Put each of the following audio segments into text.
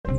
What's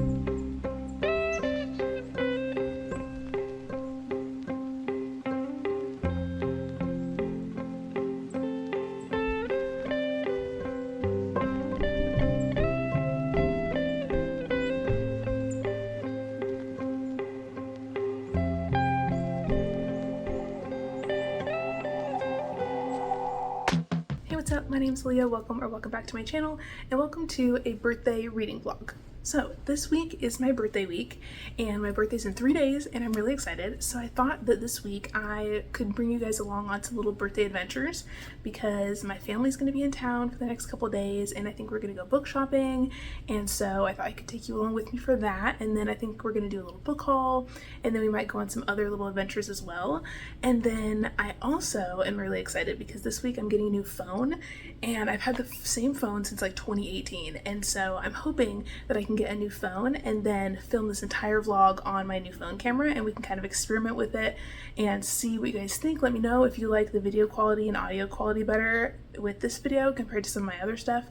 up? My name's Alea. Welcome back to my channel, and welcome to a birthday reading vlog. So this week is my birthday week, and my birthday's in 3 days, and I'm really excited. So I thought that this week I could bring you guys along on some little birthday adventures because my family's going to be in town for the next couple of days, and I think we're going to go book shopping. And so I thought I could take you along with me for that, and then I think we're going to do a little book haul, and then we might go on some other little adventures as well. And then I also am really excited because this week I'm getting a new phone, and I've had the same phone since like 2018, and so I'm hoping that I can get a new phone and then film this entire vlog on my new phone camera, and we can kind of experiment with it and see what you guys think. Let me know if you like the video quality and audio quality better with this video compared to some of my other stuff.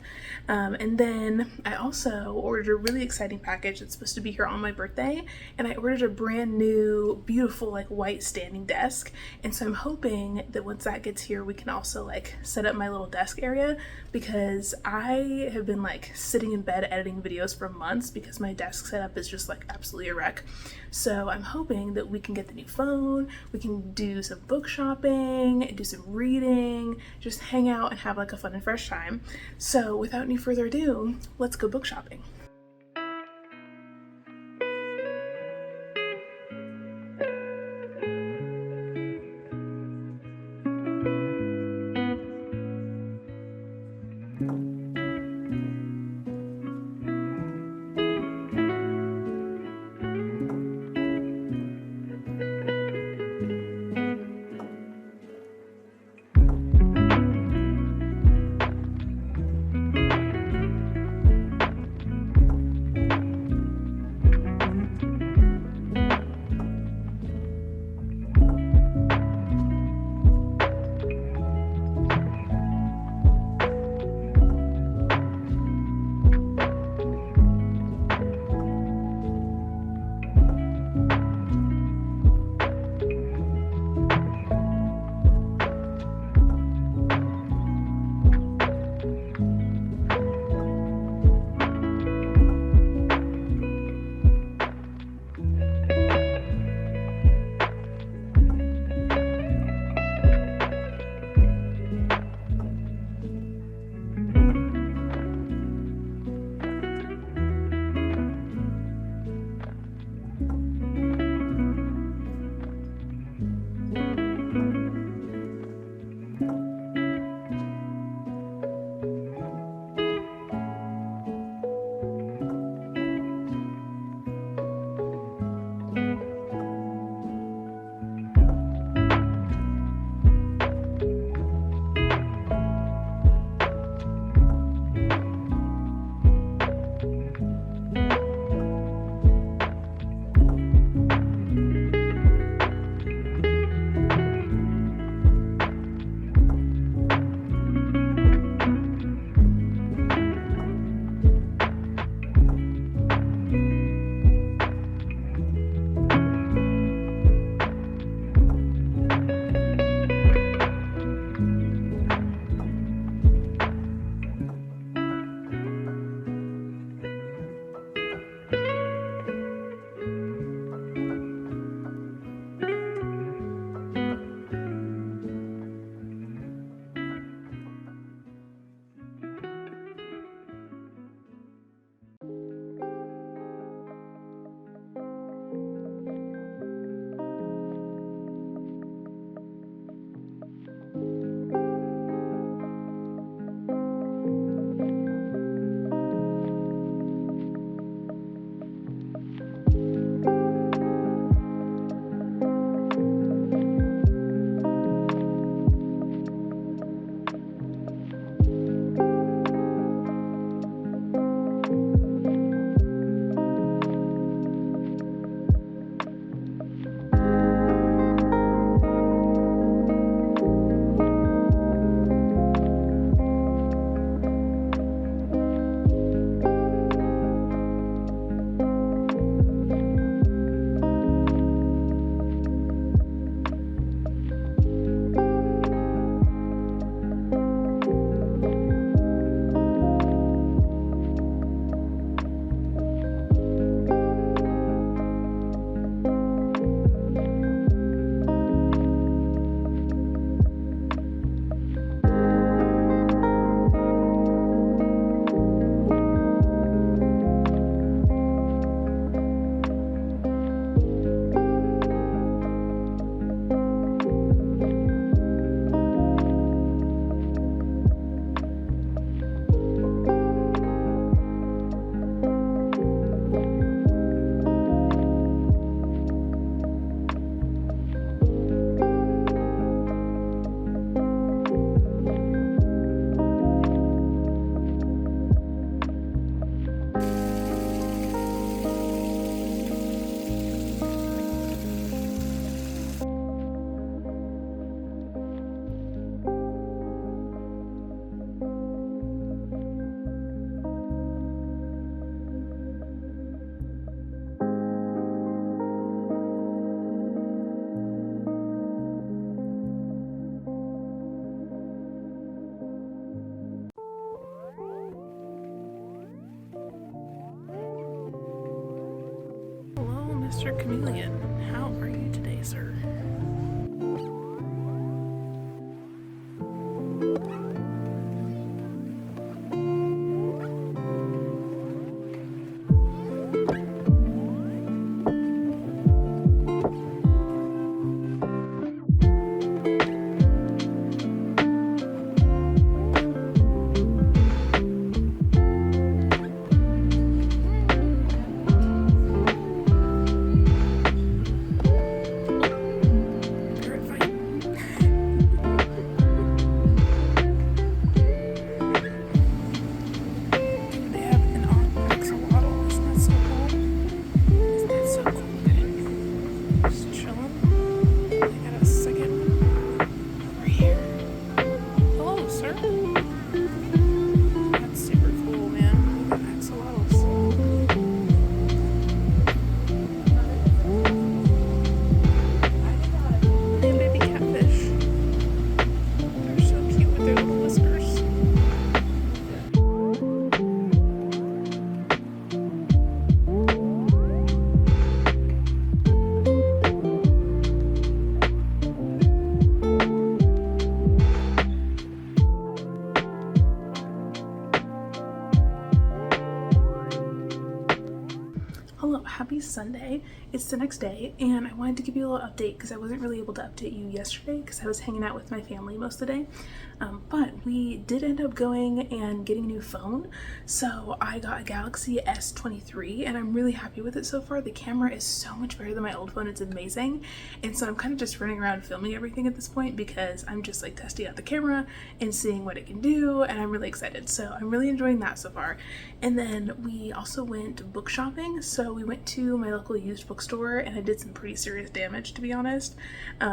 And then I also ordered a really exciting package that's supposed to be here on my birthday, and I ordered a brand new beautiful like white standing desk, and so I'm hoping that once that gets here we can also like set up my little desk area, because I have been like sitting in bed editing videos for months because my desk setup is just like absolutely a wreck. So I'm hoping that we can get the new phone, we can do some book shopping, do some reading, just hang out and have like a fun and fresh time. So without any further ado, let's go book shopping. Mr. Chameleon, how are you today, sir? Happy Sunday. It's the next day and I wanted to give you a little update because I wasn't really able to update you yesterday because I was hanging out with my family most of the day. But we did end up going and getting a new phone. So I got a Galaxy S23 and I'm really happy with it so far. The camera is so much better than my old phone. It's amazing. And so I'm kind of just running around filming everything at this point because I'm just like testing out the camera and seeing what it can do, and I'm really excited. So I'm really enjoying that so far. And then we also went book shopping. So we went to my local used bookstore and I did some pretty serious damage, to be honest.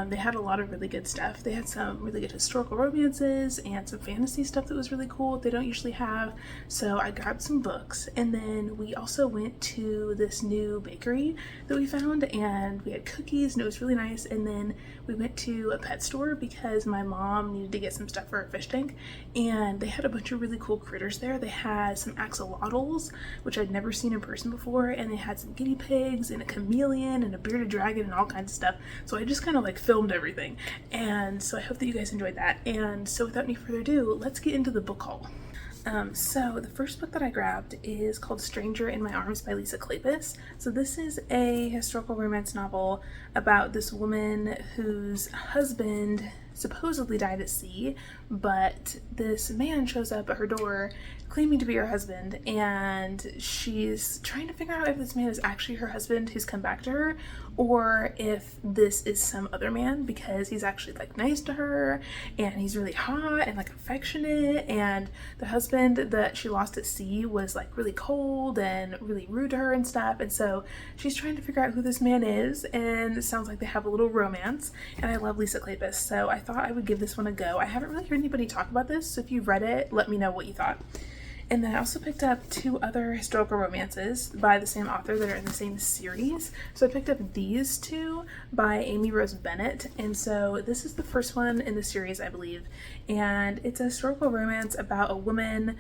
They had a lot of really good stuff. They had some really good historical romances and some fantasy stuff that was really cool they don't usually have. So I grabbed some books, and then we also went to this new bakery that we found and we had cookies and it was really nice. And then we went to a pet store because my mom needed to get some stuff for her fish tank, and they had a bunch of really cool critters there. They had some axolotls, which I'd never seen in person before, and they had some guinea pigs and a chameleon and a bearded dragon and all kinds of stuff. So I just kind of like filmed everything, and so I hope that you guys enjoyed that. And so without any further ado, let's get into the book haul. So the first book that I grabbed is called Stranger in My Arms by Lisa Kleypas. So this is a historical romance novel about this woman whose husband supposedly died at sea, but this man shows up at her door claiming to be her husband, and she's trying to figure out if this man is actually her husband who's come back to her, or if this is some other man, because he's actually like nice to her and he's really hot and like affectionate, and the husband that she lost at sea was like really cold and really rude to her and stuff. And so she's trying to figure out who this man is, and it sounds like they have a little romance, and I love Lisa Kleypas, so I thought I would give this one a go. I haven't really heard anybody talk about this, so if you've read it, let me know what you thought. And then I also picked up 2 other historical romances by the same author that are in the same series. So I picked up these 2 by Amy Rose Bennett. And so this is the first one in the series, I believe. And it's a historical romance about a woman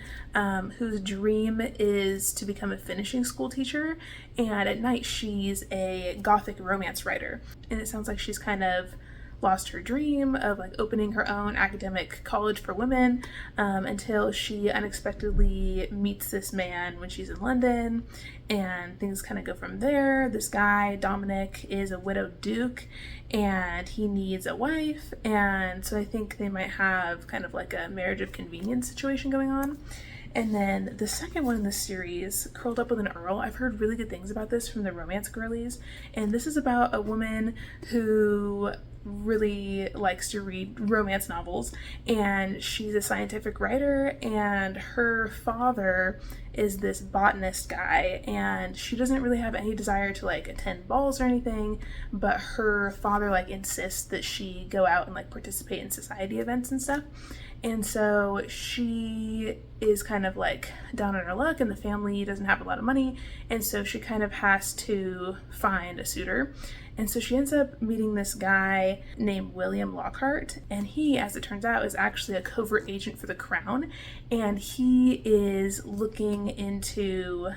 whose dream is to become a finishing school teacher. And at night she's a gothic romance writer. And it sounds like she's kind of lost her dream of like opening her own academic college for women until she unexpectedly meets this man when she's in London, and things kind of go from there. This guy, Dominic, is a widowed duke and he needs a wife, and so I think they might have kind of like a marriage of convenience situation going on. And then the second one in this series, Curled Up with an Earl, I've heard really good things about this from the romance girlies, and this is about a woman who really likes to read romance novels, and she's a scientific writer, and her father is this botanist guy, and she doesn't really have any desire to like attend balls or anything, but her father like insists that she go out and like participate in society events and stuff. And so she is kind of like down on her luck, and the family doesn't have a lot of money, and so she kind of has to find a suitor. And so she ends up meeting this guy named William Lockhart, and he, as it turns out, is actually a covert agent for the crown, and he is looking into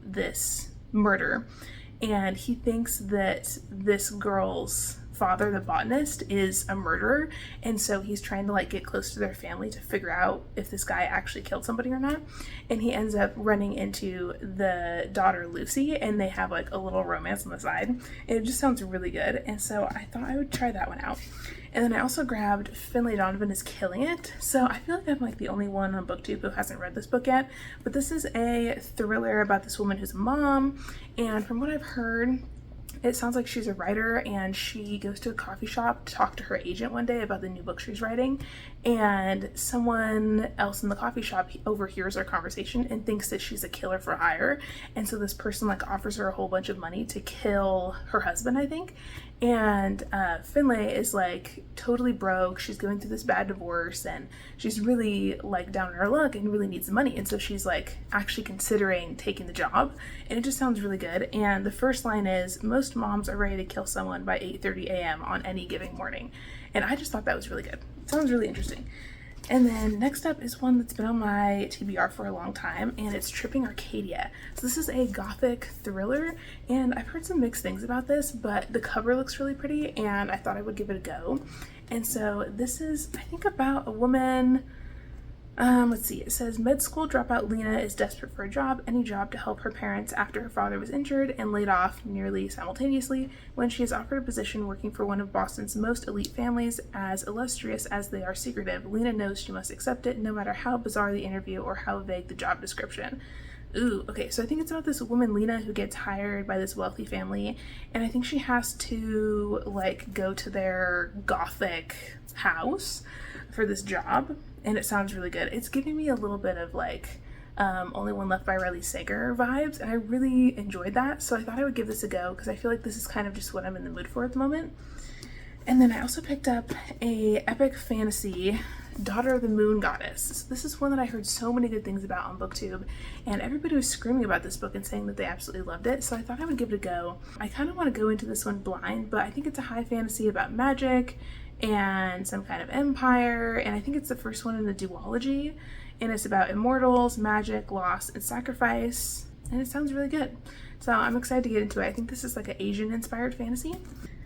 this murder. and he thinks that this girl's father, the botanist, is a murderer, and so he's trying to like get close to their family to figure out if this guy actually killed somebody or not. And he ends up running into the daughter Lucy, and they have like a little romance on the side, and it just sounds really good, and so I thought I would try that one out. And then I also grabbed Finlay Donovan is Killing It. So I feel like I'm like the only one on booktube who hasn't read this book yet, but this is a thriller about this woman who's a mom, and from what I've heard, it sounds like she's a writer, and she goes to a coffee shop to talk to her agent one day about the new book she's writing, and someone else in the coffee shop overhears our conversation and thinks that she's a killer for hire, and so this person like offers her a whole bunch of money to kill her husband, I think. And Finlay is like totally broke. She's going through this bad divorce, and she's really like down in her luck and really needs the money, and so she's like actually considering taking the job, and it just sounds really good. And the first line is, most moms are ready to kill someone by 8:30 a.m. on any given morning, and I just thought that was really good. It sounds really interesting. And then next up is one that's been on my TBR for a long time, and it's Tripping Arcadia. So this is a gothic thriller, and I've heard some mixed things about this, but the cover looks really pretty, and I thought I would give it a go. And so this is, I think, about a woman, let's see, it says med school dropout Lena is desperate for a job, any job to help her parents after her father was injured and laid off nearly simultaneously. When she is offered a position working for one of Boston's most elite families, as illustrious as they are secretive, Lena knows she must accept it, no matter how bizarre the interview or how vague the job description. Ooh, okay, so I think it's about this woman, Lena, who gets hired by this wealthy family, and I think she has to, like, go to their gothic house for this job, and it sounds really good. It's giving me a little bit of, like, Only One Left by Riley Sager vibes, and I really enjoyed that, so I thought I would give this a go, because I feel like this is kind of just what I'm in the mood for at the moment. And then I also picked up a epic fantasy, Daughter of the Moon Goddess. This is one that I heard so many good things about on booktube, and everybody was screaming about this book and saying that they absolutely loved it, so I thought I would give it a go. I kind of want to go into this one blind, but I think it's a high fantasy about magic and some kind of empire, and I think it's the first one in the duology, and it's about immortals, magic, loss, and sacrifice, and it sounds really good. So I'm excited to get into it. I think this is like an Asian inspired fantasy.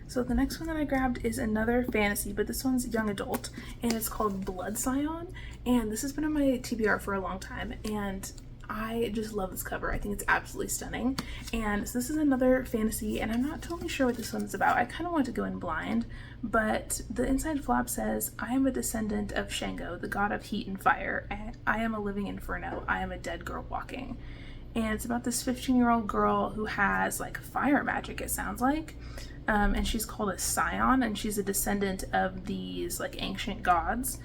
So the next one that I grabbed is another fantasy, but this one's young adult, and it's called Blood Scion, and this has been on my TBR for a long time, and I just love this cover. I think it's absolutely stunning. And so this is another fantasy, and I'm not totally sure what this one's about. I kind of want to go in blind, but the inside flap says, I am a descendant of Shango, the god of heat and fire. I am a living inferno. I am a dead girl walking. And it's about this 15-year-old girl who has like fire magic, it sounds like. And she's called a scion, and she's a descendant of these like ancient gods.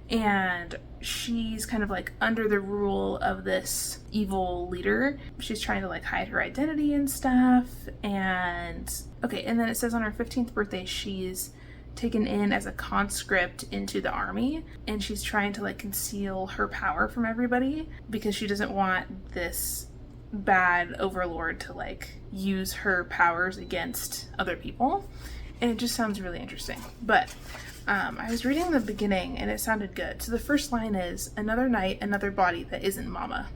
And she's kind of like under the rule of this evil leader. She's trying to like hide her identity and stuff. And okay, and then it says on her 15th birthday she's taken in as a conscript into the army, and she's trying to like conceal her power from everybody because she doesn't want this bad overlord to like use her powers against other people. And it just sounds really interesting. But I was reading the beginning and it sounded good. So the first line is, another night, another body that isn't mama.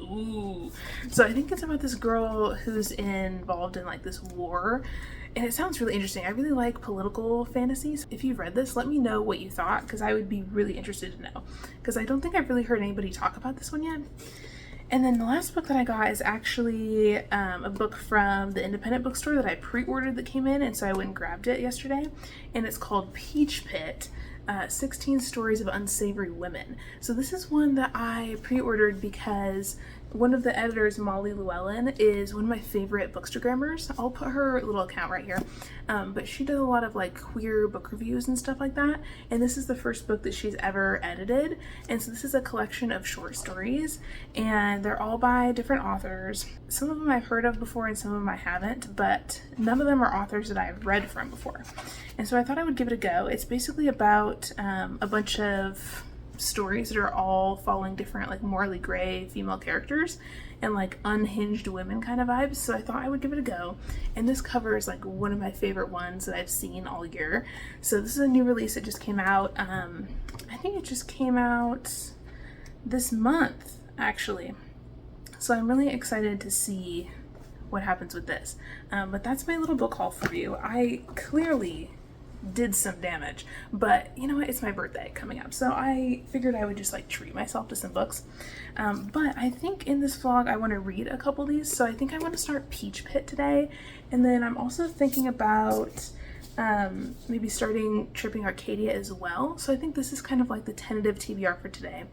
Ooh. So I think it's about this girl who's involved in like this war, and it sounds really interesting. I really like political fantasies. If you've read this, let me know what you thought, because I would be really interested to know, because I don't think I've really heard anybody talk about this one yet. And then the last book that I got is actually a book from the independent bookstore that I pre-ordered that came in, and so I went and grabbed it yesterday, and it's called Peach Pit, 16 Stories of Unsavory Women. So this is one that I pre-ordered because one of the editors, Molly Llewellyn, is one of my favorite bookstagrammers. I'll put her little account right here. But she does a lot of like queer book reviews and stuff like that. And this is the first book that she's ever edited. And so this is a collection of short stories, and they're all by different authors. Some of them I've heard of before and some of them I haven't, but none of them are authors that I've read from before. And so I thought I would give it a go. It's basically about a bunch of stories that are all following different like morally gray female characters and like unhinged women kind of vibes, so I thought I would give it a go. And this cover is like one of my favorite ones that I've seen all year. So this is a new release. It just came out, I think it just came out this month actually, so I'm really excited to see what happens with this. But that's my little book haul for you. I clearly did some damage, but you know what, it's my birthday coming up, so I figured I would just like treat myself to some books. But I think in this vlog I want to read a couple of these, so I think I want to start Peach Pit today, and then I'm also thinking about maybe starting Tripping Arcadia as well. So I think this is kind of like the tentative TBR for today.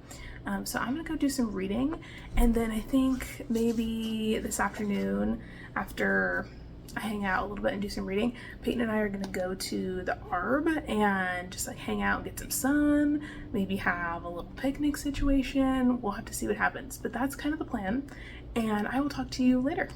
So I'm gonna go do some reading, and then I think maybe this afternoon, after I hang out a little bit and do some reading, Peyton and I are gonna go to the Arb and just like hang out and get some sun, maybe have a little picnic situation. We'll have to see what happens, but that's kind of the plan, and I will talk to you later.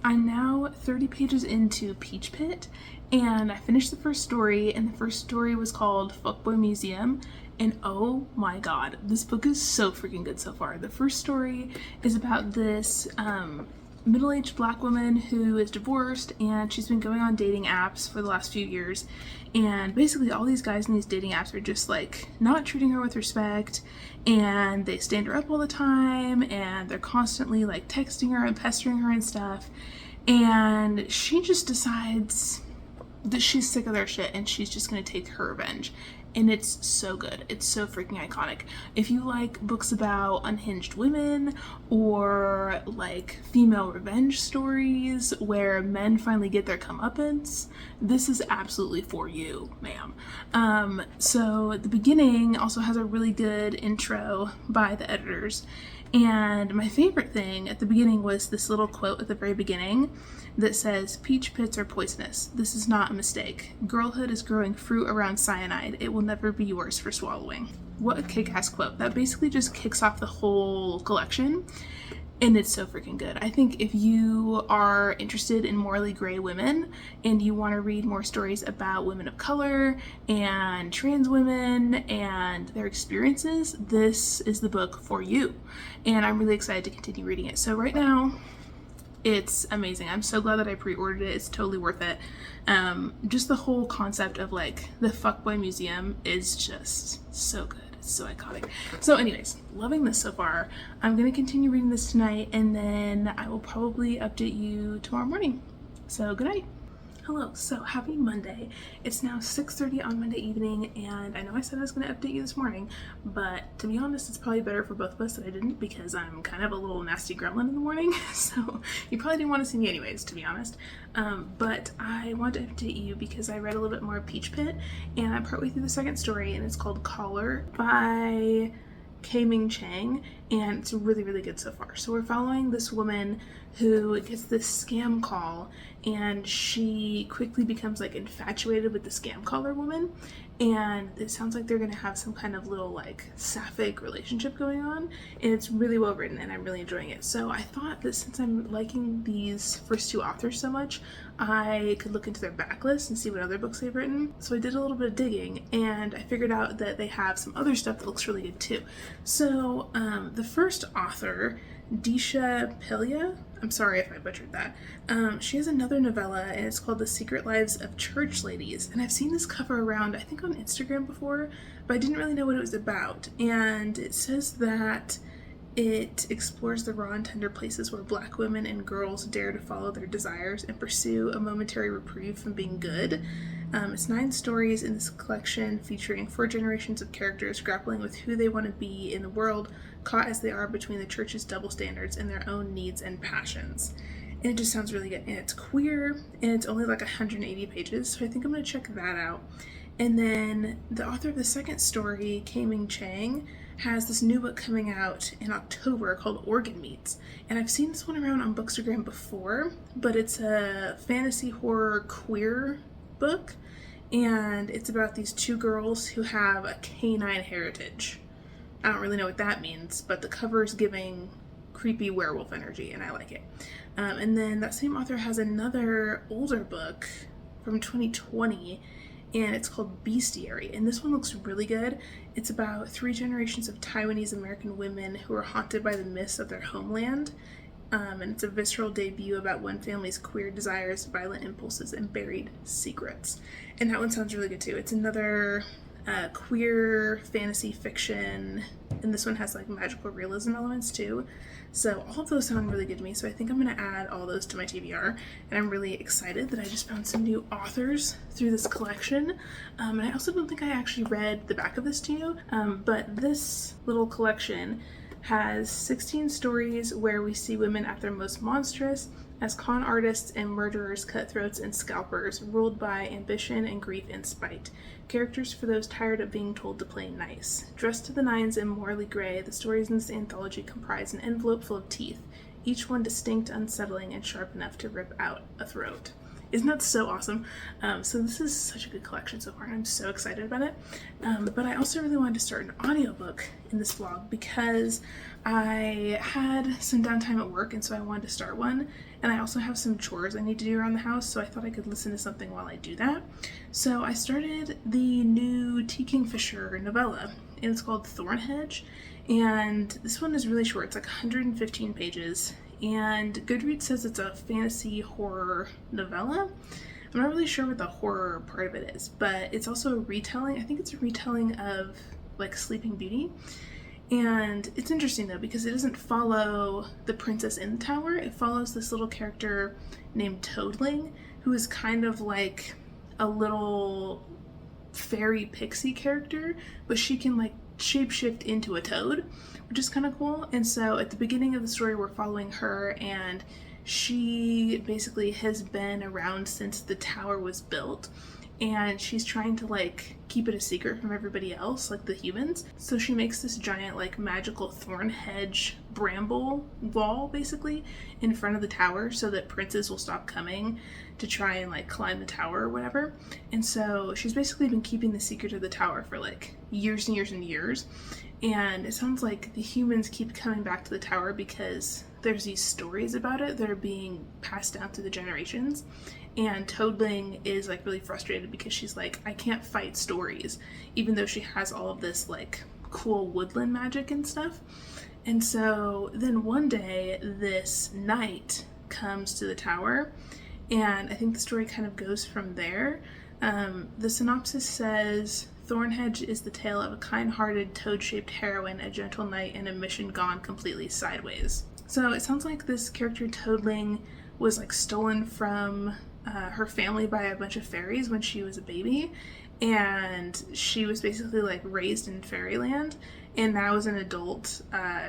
I'm now 30 pages into Peach Pit, and I finished the first story, and the first story was called Fuckboy Museum, and oh my god, this book is so freaking good so far. The first story is about this middle-aged black woman who is divorced, and she's been going on dating apps for the last few years, and basically all these guys in these dating apps are just like not treating her with respect, and they stand her up all the time, and they're constantly like texting her and pestering her and stuff, and she just decides that she's sick of their shit and she's just gonna take her revenge. And it's so good. It's so freaking iconic. If you like books about unhinged women or like female revenge stories where men finally get their comeuppance, this is absolutely for you, ma'am. So the beginning also has a really good intro by the editors. And my favorite thing at the beginning was this little quote at the very beginning that says, "Peach pits are poisonous. This is not a mistake. Girlhood is growing fruit around cyanide. It will never be yours for swallowing." What a kick-ass quote. That basically just kicks off the whole collection, and it's so freaking good. I think if you are interested in morally gray women and you want to read more stories about women of color and trans women and their experiences, this is the book for you. And I'm really excited to continue reading it. So right now, it's amazing. I'm so glad that I pre-ordered it. It's totally worth it. Just the whole concept of like the Fuckboy Museum is just so good. It's so iconic. So anyways, loving this so far. I'm gonna continue reading this tonight, and then I will probably update you tomorrow morning. So good night. Hello, so happy Monday. It's now 6:30 on Monday evening, and I know I said I was going to update you this morning, but to be honest, it's probably better for both of us that I didn't, because I'm kind of a little nasty gremlin in the morning, so you probably didn't want to see me anyways, to be honest. But I wanted to update you because I read a little bit more of Peach Pit, and I'm partway through the second story, and it's called Collar by K-Ming Chang, and it's really, really good so far. So we're following this woman who gets this scam call, and she quickly becomes like infatuated with the scam caller woman, and it sounds like they're gonna have some kind of little like sapphic relationship going on, and it's really well written and I'm really enjoying it. So I thought that since I'm liking these first two authors so much, I could look into their backlist and see what other books they've written. So I did a little bit of digging, and I figured out that they have some other stuff that looks really good too. So the first author, Disha Pelia, I'm sorry if I butchered that. She has another novella, and it's called The Secret Lives of Church Ladies. And I've seen this cover around, I think on Instagram before, but I didn't really know what it was about. And it says that it explores the raw and tender places where Black women and girls dare to follow their desires and pursue a momentary reprieve from being good. It's 9 stories in this collection featuring 4 generations of characters grappling with who they want to be in the world, caught as they are between the church's double standards and their own needs and passions. And it just sounds really good. And it's queer, and it's only like 180 pages, so I think I'm going to check that out. And then the author of the second story, K-Ming Chang, has this new book coming out in October called Organ Meats. And I've seen this one around on Bookstagram before, but it's a fantasy horror queer book, and it's about these 2 girls who have a canine heritage. I don't really know what that means, but the cover is giving creepy werewolf energy, and I like it. And then that same author has another older book from 2020, and it's called Bestiary, and this one looks really good. It's about 3 generations of Taiwanese American women who are haunted by the myths of their homeland, and it's a visceral debut about one family's queer desires, violent impulses, and buried secrets. And that one sounds really good too. It's another queer fantasy fiction, and this one has like magical realism elements too. So all of those sound really good to me, so I think I'm going to add all those to my TBR, and I'm really excited that I just found some new authors through this collection. And I also don't think I actually read the back of this to you, but this little collection has 16 stories where we see women at their most monstrous as con artists and murderers, cutthroats, and scalpers, ruled by ambition and grief and spite. Characters for those tired of being told to play nice. Dressed to the nines and morally gray, the stories in this anthology comprise an envelope full of teeth, each one distinct, unsettling, and sharp enough to rip out a throat. Isn't that so awesome? So this is such a good collection so far, and I'm so excited about it. But I also really wanted to start an audiobook in this vlog because I had some downtime at work, and so I wanted to start one. And I also have some chores I need to do around the house, so I thought I could listen to something while I do that. So I started the new T. Kingfisher novella, and it's called Thornhedge. And this one is really short. It's like 115 pages. And Goodreads says it's a fantasy horror novella. I'm not really sure what the horror part of it is, but it's also a retelling. I think it's a retelling of like Sleeping Beauty. And it's interesting though, because it doesn't follow the princess in the tower. It follows this little character named Toadling, who is kind of like a little fairy pixie character, but she can like shapeshift into a toad, which is kind of cool. And so at the beginning of the story, we're following her, and she basically has been around since the tower was built, and she's trying to like keep it a secret from everybody else, like the humans. So she makes this giant like magical thorn hedge bramble wall basically in front of the tower so that princes will stop coming to try and like climb the tower or whatever. And so she's basically been keeping the secret of the tower for like years and years and years. And it sounds like the humans keep coming back to the tower because there's these stories about it that are being passed down through the generations. And Toadling is like really frustrated because she's like, I can't fight stories, even though she has all of this like cool woodland magic and stuff. And so then one day this knight comes to the tower, and I think the story kind of goes from there. The synopsis says, Thornhedge is the tale of a kind-hearted, toad-shaped heroine, a gentle knight, and a mission gone completely sideways. So it sounds like this character Toadling was like stolen from her family by a bunch of fairies when she was a baby, and she was basically like raised in fairyland, and now as an adult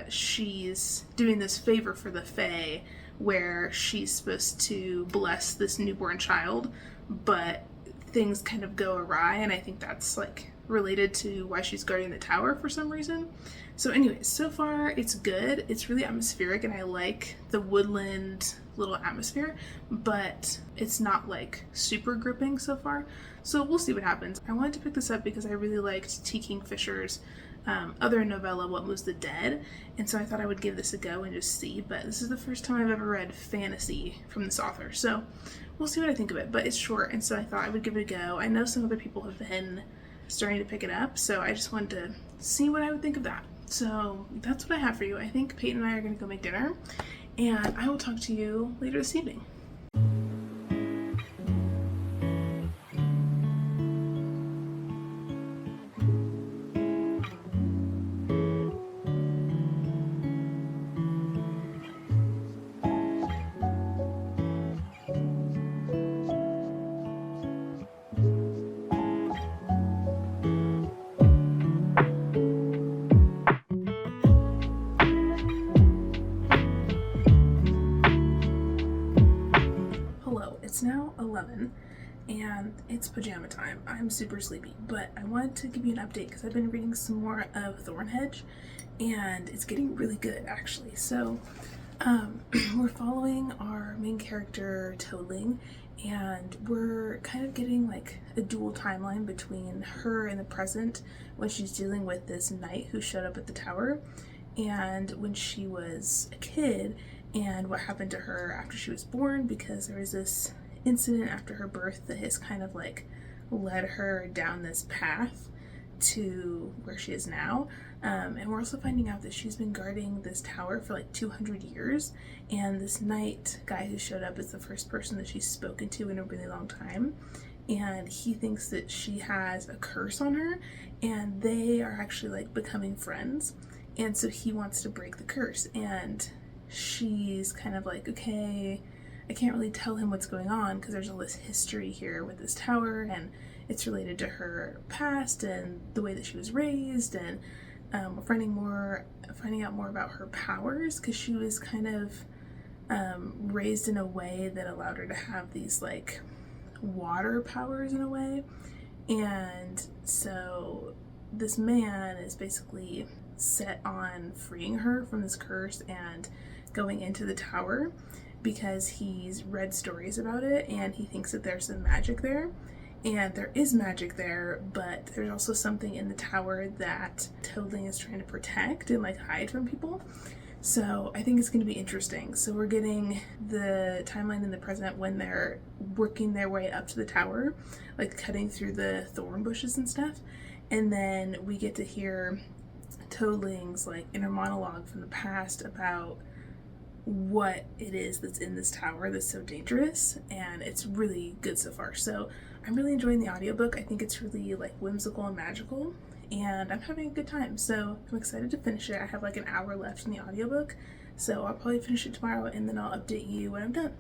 she's doing this favor for the fae where she's supposed to bless this newborn child, but things kind of go awry, and I think that's like related to why she's guarding the tower for some reason. So anyways, so far it's good. It's really atmospheric, and I like the woodland little atmosphere, but it's not like super gripping so far. So we'll see what happens. I wanted to pick this up because I really liked T. Kingfisher's other novella, What Was the Dead, and so I thought I would give this a go and just see, but this is the first time I've ever read fantasy from this author, so we'll see what I think of it. But it's short, and so I thought I would give it a go. I know some other people have been starting to pick it up, so I just wanted to see what I would think of that. So that's what I have for you. I think Peyton and I are going to go make dinner, and I will talk to you later this evening. It's now 11 and it's pajama time. I'm super sleepy, but I wanted to give you an update because I've been reading some more of Thornhedge, and it's getting really good actually. So we're following our main character Toadling, and we're kind of getting like a dual timeline between her in the present when she's dealing with this knight who showed up at the tower, and when she was a kid and what happened to her after she was born, because there was this incident after her birth that has kind of like led her down this path to where she is now. And we're also finding out that she's been guarding this tower for like 200 years, and this knight guy who showed up is the first person that she's spoken to in a really long time, and he thinks that she has a curse on her, and they are actually like becoming friends, and so he wants to break the curse, and she's kind of like, okay, I can't really tell him what's going on because there's all this history here with this tower, and it's related to her past and the way that she was raised, and we're finding out more about her powers, because she was kind of raised in a way that allowed her to have these like water powers in a way. And so this man is basically set on freeing her from this curse and going into the tower because he's read stories about it and he thinks that there's some magic there. And there is magic there, but there's also something in the tower that Toadling is trying to protect and like hide from people. So I think it's going to be interesting. So we're getting the timeline in the present when they're working their way up to the tower, like cutting through the thorn bushes and stuff. And then we get to hear Toadling's like inner monologue from the past about what it is that's in this tower that's so dangerous, and it's really good so far. So I'm really enjoying the audiobook. I think it's really like whimsical and magical, and I'm having a good time. So I'm excited to finish it. I have like an hour left in the audiobook, so I'll probably finish it tomorrow and then I'll update you when I'm done.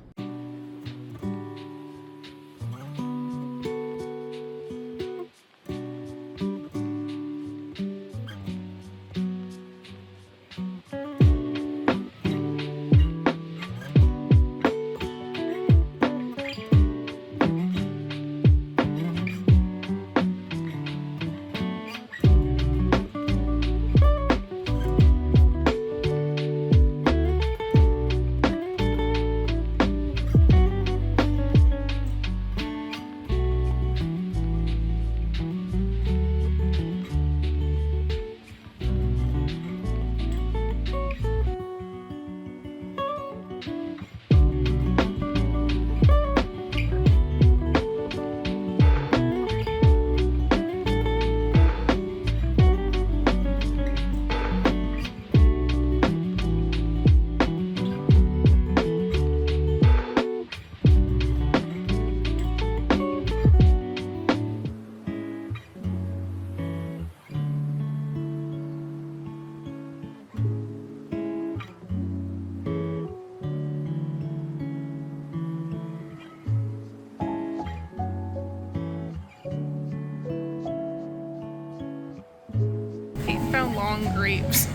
Found long grapes.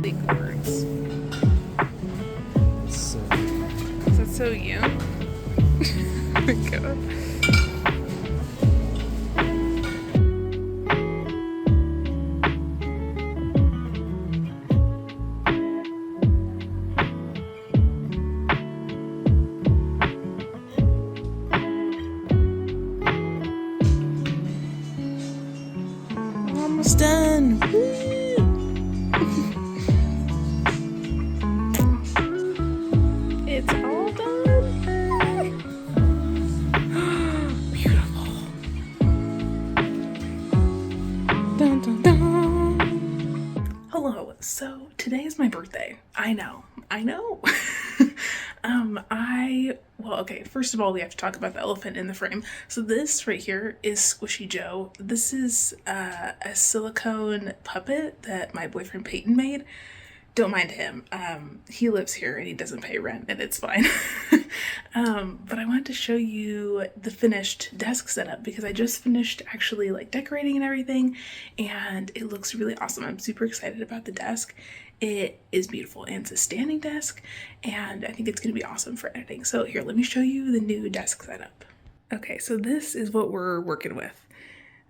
Big words. So, Is that so you? Oh my god. almost done. It's all done. Beautiful. Dun, dun, dun. Hello. So today is my birthday. I know. Well, okay, first of all, we have to talk about the elephant in the frame. So this right here is Squishy Joe. This is a silicone puppet that my boyfriend Peyton made. Don't mind him. He lives here and he doesn't pay rent, and it's fine. But I wanted to show you the finished desk setup because I just finished actually like decorating and everything, and it looks really awesome. I'm super excited about the desk. It is beautiful, and it's a standing desk, and I think it's going to be awesome for editing. So here, let me show you the new desk setup. Okay, so this is what we're working with.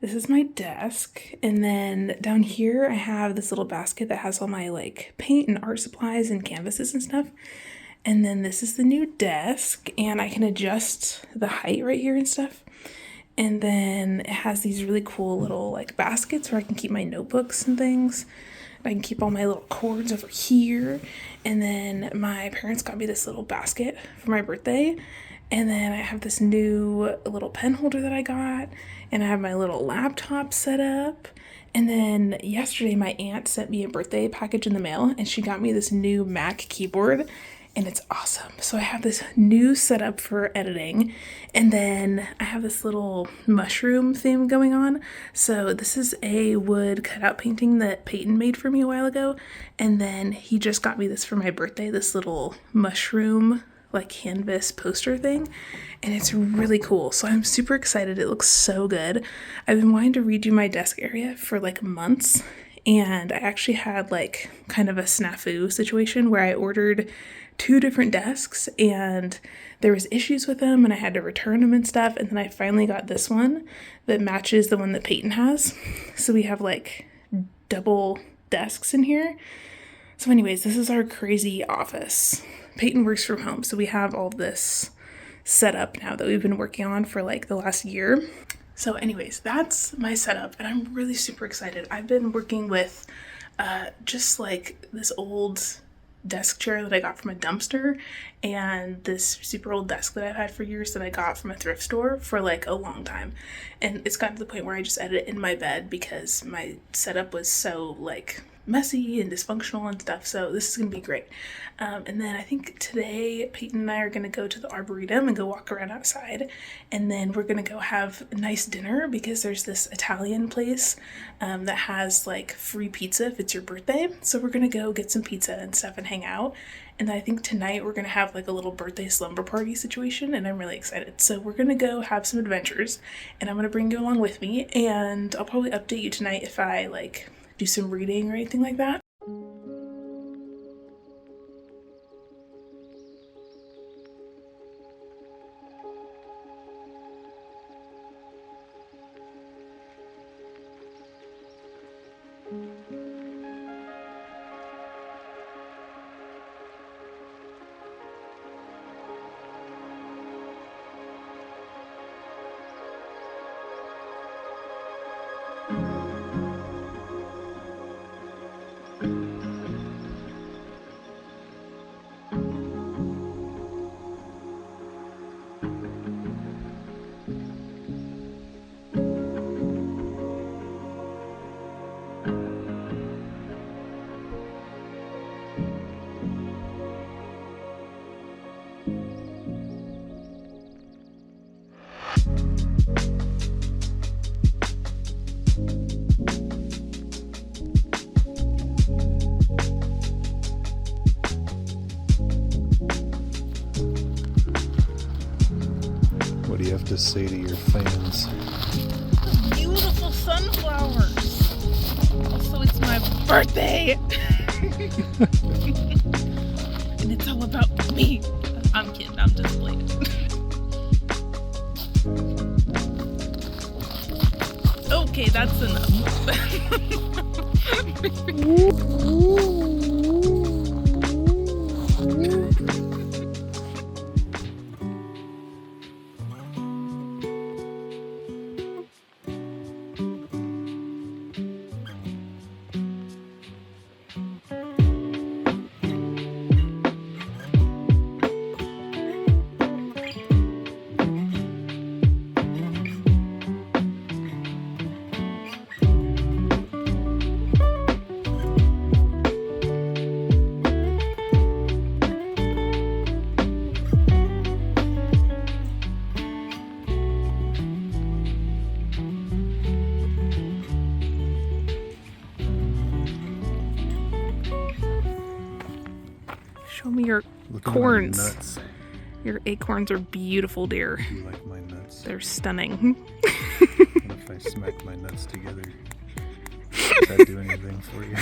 This is my desk, and then down here I have this little basket that has all my like paint and art supplies and canvases and stuff. And then this is the new desk, and I can adjust the height right here and stuff. And then it has these really cool little like baskets where I can keep my notebooks and things. I can keep all my little cords over here. And then my parents got me this little basket for my birthday. And then I have this new little pen holder that I got. And I have my little laptop set up. And then yesterday my aunt sent me a birthday package in the mail, and she got me this new Mac keyboard, and it's awesome. So I have this new setup for editing, and then I have this little mushroom theme going on. So this is a wood cutout painting that Peyton made for me a while ago, and then he just got me this for my birthday, this little mushroom like canvas poster thing, and it's really cool. So I'm super excited. It looks so good. I've been wanting to redo my desk area for like months, and I actually had like kind of a snafu situation where I ordered 2 different desks and there was issues with them and I had to return them and stuff, and then I finally got this one that matches the one that Peyton has. So we have like double desks in here. So anyways, this is our crazy office. Peyton works from home, so we have all this set up now that we've been working on for like the last year. So anyways, that's my setup, and I'm really super excited. I've been working with just like this old desk chair that I got from a dumpster, and this super old desk that I've had for years that I got from a thrift store for like a long time. And it's gotten to the point where I just edit in my bed because my setup was so like messy and dysfunctional and stuff. So this is gonna be great. And then I think today Peyton and I are gonna go to the Arboretum and go walk around outside, and then we're gonna go have a nice dinner because there's this Italian place that has like free pizza if it's your birthday. So we're gonna go get some pizza and stuff and hang out. And then I think tonight we're gonna have like a little birthday slumber party situation, and I'm really excited. So we're gonna go have some adventures, and I'm gonna bring you along with me, and I'll probably update you tonight if I like do some reading or anything like that. What do you have to say to your fans? Beautiful sunflowers. Also, it's my birthday. And it's all about me. I'm kidding, I'm just playing. Okay, that's enough. Show me your corns. Nuts. Your acorns are beautiful, dear. You like my nuts? They're stunning. What if I smack my nuts together? Does that do anything for you?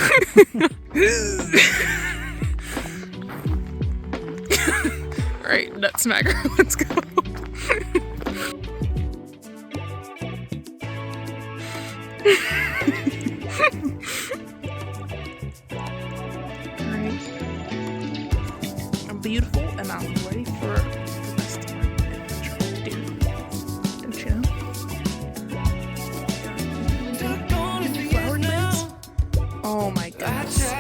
Alright, nut smacker, let's go. Alright. I'm beautiful and I'm ready for the best adventure, dude. Don't you know? Flower plants? Oh my goodness.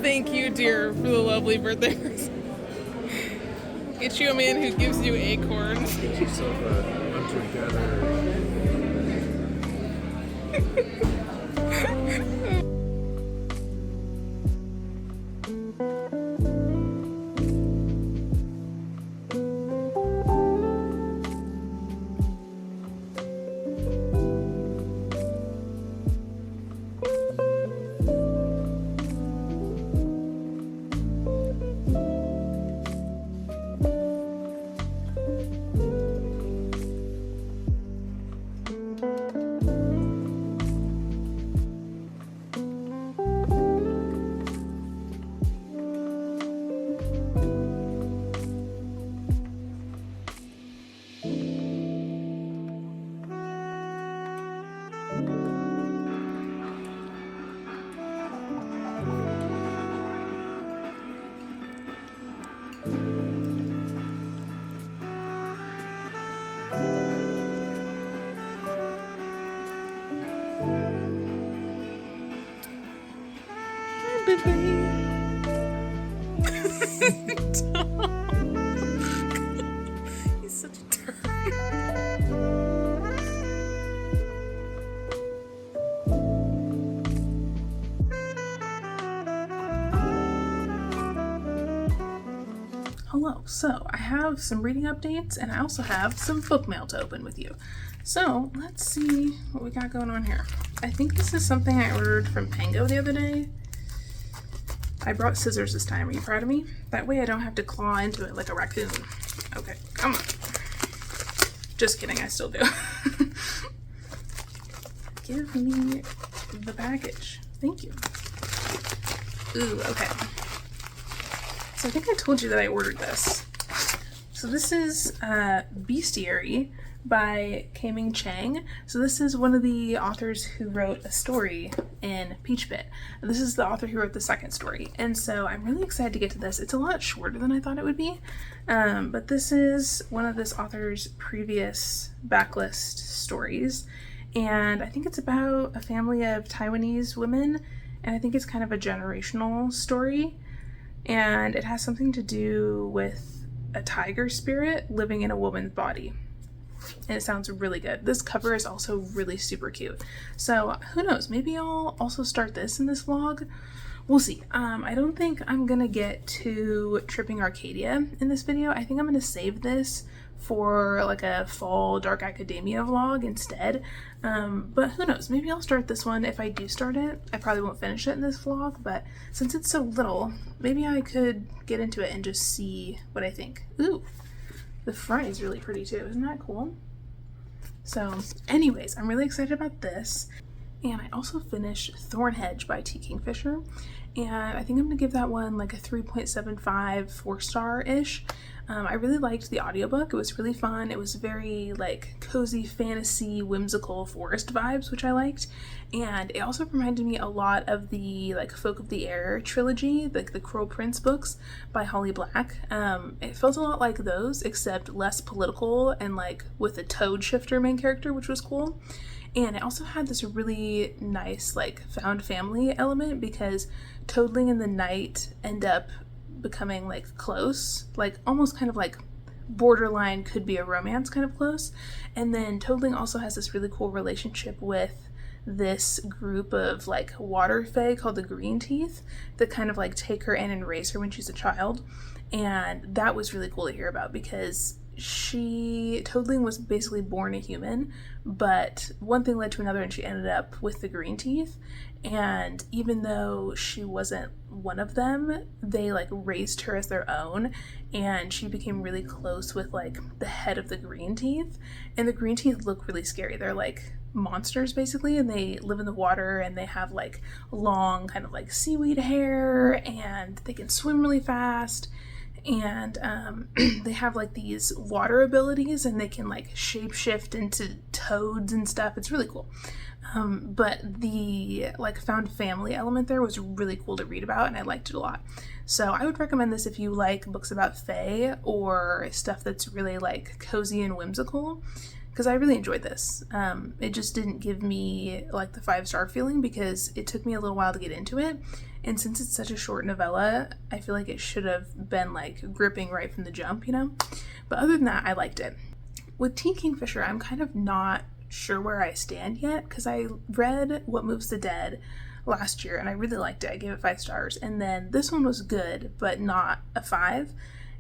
Thank you, dear, for the lovely birthday present. Get you a man who gives you acorns. Get yourself a hunter-gatherer. He's such a turd. Hello, so I have some reading updates and I also have some book mail to open with you. So let's see what we got going on here. I think this is something I ordered from Pango the other day. I brought scissors this time. Are you proud of me? That way I don't have to claw into it like a raccoon. Okay, come on. Just kidding, I still do. Give me the package. Thank you. Ooh, okay. So I think I told you that I ordered this. So this is Bestiary by Kaming Chang. So this is one of the authors who wrote a story in Peach Pit. This is the author who wrote the second story. And so I'm really excited to get to this. It's a lot shorter than I thought it would be. But this is one of this author's previous backlist stories. And I think it's about a family of Taiwanese women. And I think it's kind of a generational story. And it has something to do with a tiger spirit living in a woman's body. And it sounds really good. This cover is also really super cute. So who knows, maybe I'll also start this in this vlog. We'll see. I don't think I'm gonna get to Tripping Arcadia in this video. I think I'm gonna save this for like a fall Dark Academia vlog instead. But who knows, maybe I'll start this one. If I do start it, I probably won't finish it in this vlog, but since it's so little, maybe I could get into it and just see what I think. Ooh, the front is really pretty too. Isn't that cool? So anyways, I'm really excited about this. And I also finished Thornhedge by T. Kingfisher. And I think I'm gonna give that one like a 3.75, 4-star-ish. I really liked the audiobook. It was really fun. It was very like cozy fantasy, whimsical forest vibes, which I liked. And it also reminded me a lot of the like Folk of the Air trilogy, like the Cruel Prince books by Holly Black. It felt a lot like those, except less political and like with a toad shifter main character, which was cool. And it also had this really nice like found family element because Toadling and the Knight end up becoming like close, like almost kind of like borderline could be a romance kind of close. And then Toadling also has this really cool relationship with this group of like water fae called the Green Teeth that kind of like take her in and raise her when she's a child. And that was really cool to hear about because Toadling was basically born a human, but one thing led to another and she ended up with the Green Teeth. And even though she wasn't one of them, they like raised her as their own, and she became really close with like the head of the Green Teeth. And the Green Teeth look really scary. They're like monsters basically, and they live in the water, and they have like long kind of like seaweed hair, and they can swim really fast. And they have like these water abilities, and they can like shapeshift into toads and stuff. It's really cool. But the like found family element there was really cool to read about, and I liked it a lot. So I would recommend this if you like books about fae or stuff that's really like cozy and whimsical, because I really enjoyed this. It just didn't give me like the 5-star feeling because it took me a little while to get into it. And since it's such a short novella, I feel like it should have been like gripping right from the jump, you know? But other than that, I liked it. With Teen Kingfisher, I'm kind of not sure where I stand yet because I read What Moves the Dead last year and I really liked it. I gave it 5 stars. And then this one was good, but not a 5.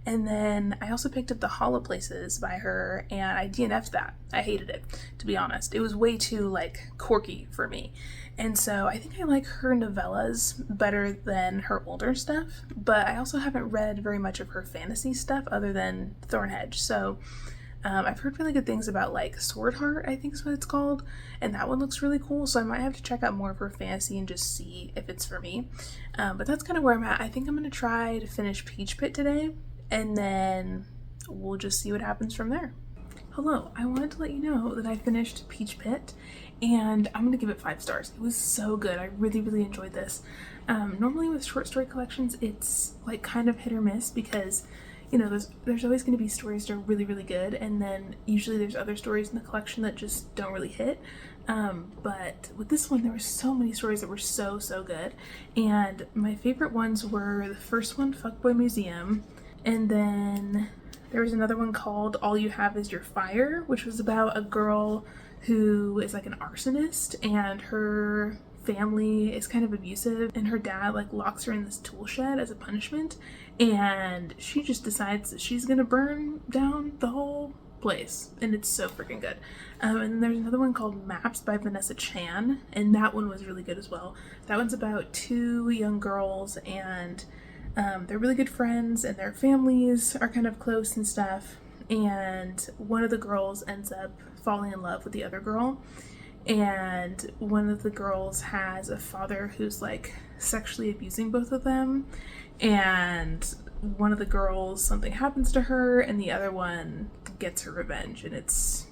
And then I also picked up The Hollow Places by her, and I DNF'd that. I hated it, to be honest. It was way too, like, quirky for me. And so I think I like her novellas better than her older stuff, but I also haven't read very much of her fantasy stuff other than Thornhedge. So I've heard really good things about, like, Swordheart, I think is what it's called, and that one looks really cool, so I might have to check out more of her fantasy and just see if it's for me. But that's kind of where I'm at. I think I'm going to try to finish Peach Pit today, and then we'll just see what happens from there. Hello, I wanted to let you know that I finished Peach Pit, and I'm going to give it 5 stars. It was so good. I really, really enjoyed this. Normally with short story collections, it's like kind of hit or miss because, you know, there's always going to be stories that are really, really good, and then usually there's other stories in the collection that just don't really hit. But with this one, there were so many stories that were so, so good. And my favorite ones were the first one, Fuckboy Museum, and then there was another one called All You Have Is Your Fire, which was about a girl who is like an arsonist, and her family is kind of abusive, and her dad like locks her in this tool shed as a punishment, and she just decides that she's gonna burn down the whole place, and it's so freaking good. And then there's another one called Maps by Vanessa Chan, and that one was really good as well. That one's about 2 young girls, and they're really good friends, and their families are kind of close and stuff, and one of the girls ends up falling in love with the other girl, and one of the girls has a father who's like sexually abusing both of them, and one of the girls, something happens to her, and the other one gets her revenge, and it's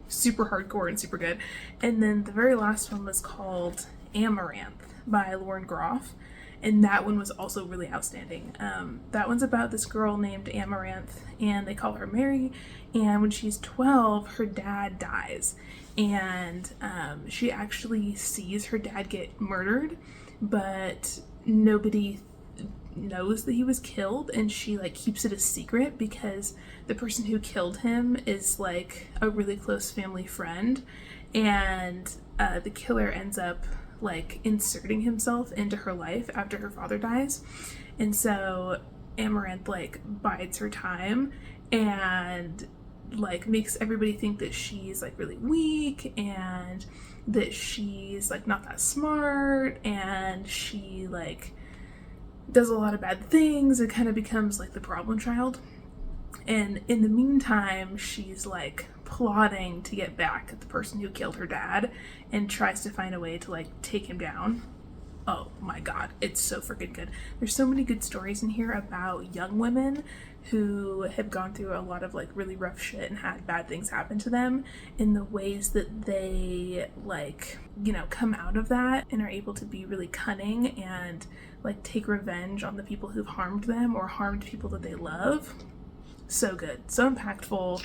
super hardcore and super good. And then the very last one was called Amaranth by Lauren Groff, and that one was also really outstanding. That one's about this girl named Amaranth, and they call her Mary, and when she's 12, her dad dies, and she actually sees her dad get murdered, but nobody knows that he was killed, and she like keeps it a secret because the person who killed him is like a really close family friend, and the killer ends up like inserting himself into her life after her father dies. And so Amaranth like bides her time and like makes everybody think that she's like really weak and that she's like not that smart, and she like does a lot of bad things and kind of becomes like the problem child. And in the meantime, she's like plotting to get back at the person who killed her dad and tries to find a way to like take him down. Oh my god, it's so freaking good. There's so many good stories in here about young women who have gone through a lot of like really rough shit and had bad things happen to them, in the ways that they like, you know, come out of that and are able to be really cunning and like take revenge on the people who've harmed them or harmed people that they love. So good, so impactful,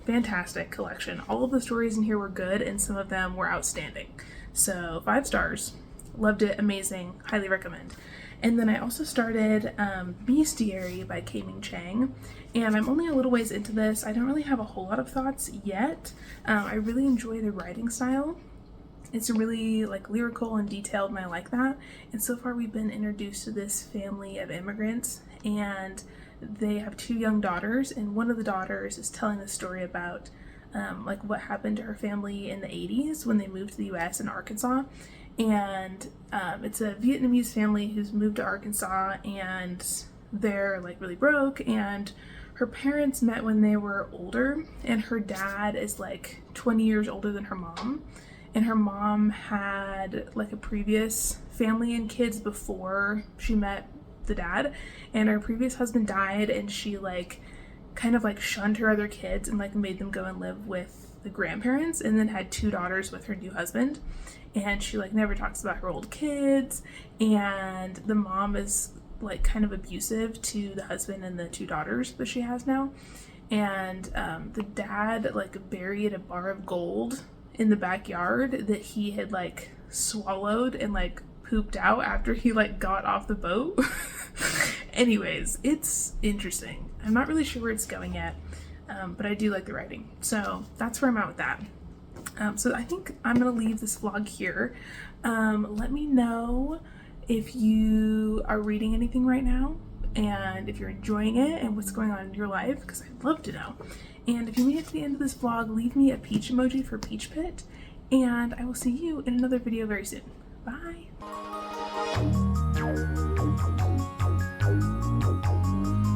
fantastic collection. All of the stories in here were good, and some of them were outstanding. So 5 stars. Loved it, amazing, highly recommend. And then I also started Bestiary by K-Ming Chang, and I'm only a little ways into this. I don't really have a whole lot of thoughts yet. I really enjoy the writing style, It's really like lyrical and detailed, and I like that. And so far we've been introduced to this family of immigrants, and they have 2 young daughters, and one of the daughters is telling the story about like what happened to her family in the 80s when they moved to the US in Arkansas. And it's a Vietnamese family who's moved to Arkansas, and they're like really broke, and her parents met when they were older, and her dad is like 20 years older than her mom, and her mom had like a previous family and kids before she met the dad, and her previous husband died, and she like kind of like shunned her other kids and like made them go and live with the grandparents, and then had 2 daughters with her new husband. And she like never talks about her old kids, and the mom is like kind of abusive to the husband and the 2 daughters that she has now. And the dad like buried a bar of gold in the backyard that he had like swallowed and like pooped out after he like got off the boat. Anyways, it's interesting. I'm not really sure where it's going yet, but I do like the writing, so that's where I'm at with that. So I think I'm gonna leave this vlog here. Let me know if you are reading anything right now, and if you're enjoying it, and what's going on in your life, because I'd love to know. And if you made it to the end of this vlog, leave me a peach emoji for Peach Pit, and I will see you in another video very soon. Bye!